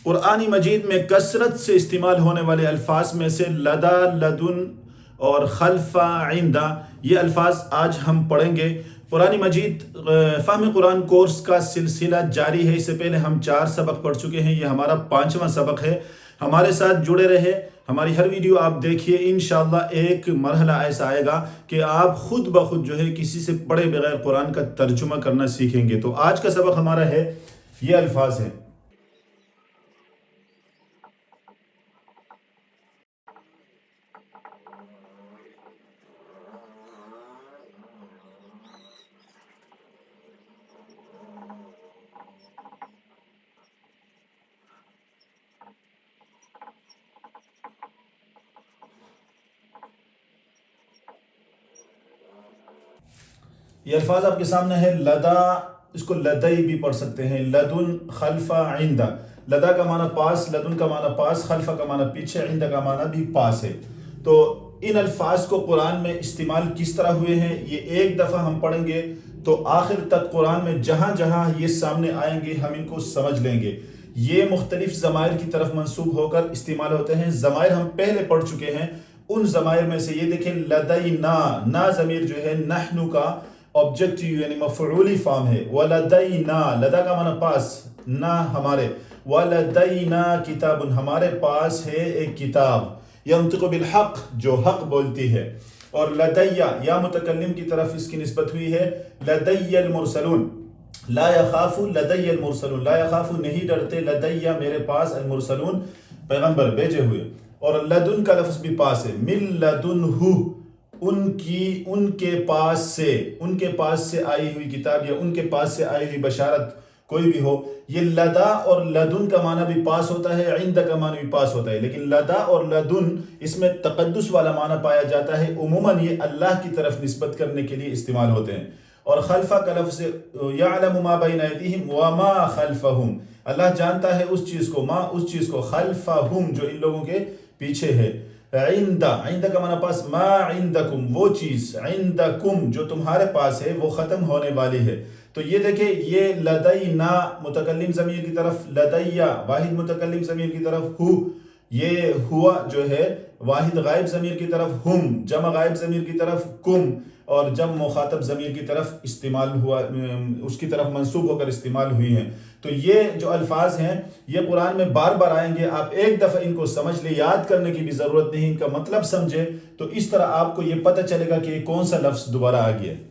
قرآن مجید میں کثرت سے استعمال ہونے والے الفاظ میں سے لدا، لدن اور خلف، عندہ، یہ الفاظ آج ہم پڑھیں گے۔ قرآن مجید فہم قرآن کورس کا سلسلہ جاری ہے۔ اس سے پہلے ہم 4 سبق پڑھ چکے ہیں، یہ ہمارا 5واں سبق ہے۔ ہمارے ساتھ جڑے رہے، ہماری ہر ویڈیو آپ دیکھیے، انشاءاللہ ایک مرحلہ ایسا آئے گا کہ آپ خود بخود جو ہے کسی سے پڑھے بغیر قرآن کا ترجمہ کرنا سیکھیں گے۔ تو آج کا سبق ہمارا ہے، یہ الفاظ ہیں۔ یہ الفاظ آپ کے سامنے ہے۔ لدا، اس کو لدئی بھی پڑھ سکتے ہیں، لدن، خلف، عندہ۔ لدا کا معنی پاس، لدن کا معنی پاس، خلف کا معنی پیچھے، عندہ کا معنی بھی پاس ہے۔ تو ان الفاظ کو قرآن میں استعمال کس طرح ہوئے ہیں، یہ ایک دفعہ ہم پڑھیں گے تو آخر تک قرآن میں جہاں جہاں یہ سامنے آئیں گے ہم ان کو سمجھ لیں گے۔ یہ مختلف ضمائر کی طرف منسوب ہو کر استعمال ہوتے ہیں۔ ضمائر ہم پہلے پڑھ چکے ہیں، ان ضمائر میں سے یہ دیکھیں، لدینا، نا ضمیر جو ہے نحن کا آبجیکٹیو یعنی مفعولی فارم ہے۔ ولدینا، لدا کا معنی پاس، نا ہمارے، ولدینا کتاب، ہمارے پاس ہے ایک کتاب، ینطق بالحق، جو حق بولتی ہے۔ اور لدیا، یا متکلم کی طرف اس کی نسبت ہوئی ہے، لدی المرسلون، لا یخاف لدی المرسلون، لا یخاف نہیں ڈرتے، لدی میرے پاس، المرسلون پیغمبر بھیجے ہوئے۔ اور لدن کا لفظ بھی پاس ہے، من لدنہ، ان کے پاس سے آئی ہوئی کتاب یا ان کے پاس سے آئی ہوئی بشارت کوئی بھی ہو۔ یہ لدا اور لدن کا معنی بھی پاس ہوتا ہے، عند کا معنی بھی پاس ہوتا ہے، لیکن لدا اور لدن اس میں تقدس والا معنی پایا جاتا ہے۔ عموماً یہ اللہ کی طرف نسبت کرنے کے لیے استعمال ہوتے ہیں۔ اور خلفہ کا لفظ یعلم ما بین ایدیہم وما خلفہم، اللہ جانتا ہے اس چیز کو، ما اس چیز کو، خلفہم جو ان لوگوں کے پیچھے ہے۔ عند کا معنی پاس، ما عندکم وہ چیز، عندکم جو تمہارے پاس ہے وہ ختم ہونے والی ہے۔ تو یہ دیکھیں، یہ لدینا متکلم ضمیر کی طرف، لدیا واحد متکلم ضمیر کی طرف، ہو یہ ہوا جو ہے واحد غائب ضمیر کی طرف، ہم جمع غائب ضمیر کی طرف، کم اور جمع مخاطب ضمیر کی طرف استعمال ہوا، اس کی طرف منسوب ہو کر استعمال ہوئی ہیں۔ تو یہ جو الفاظ ہیں یہ قرآن میں بار بار آئیں گے، آپ ایک دفعہ ان کو سمجھ لیں، یاد کرنے کی بھی ضرورت نہیں، ان کا مطلب سمجھے تو اس طرح آپ کو یہ پتہ چلے گا کہ کون سا لفظ دوبارہ آ گیا ہے۔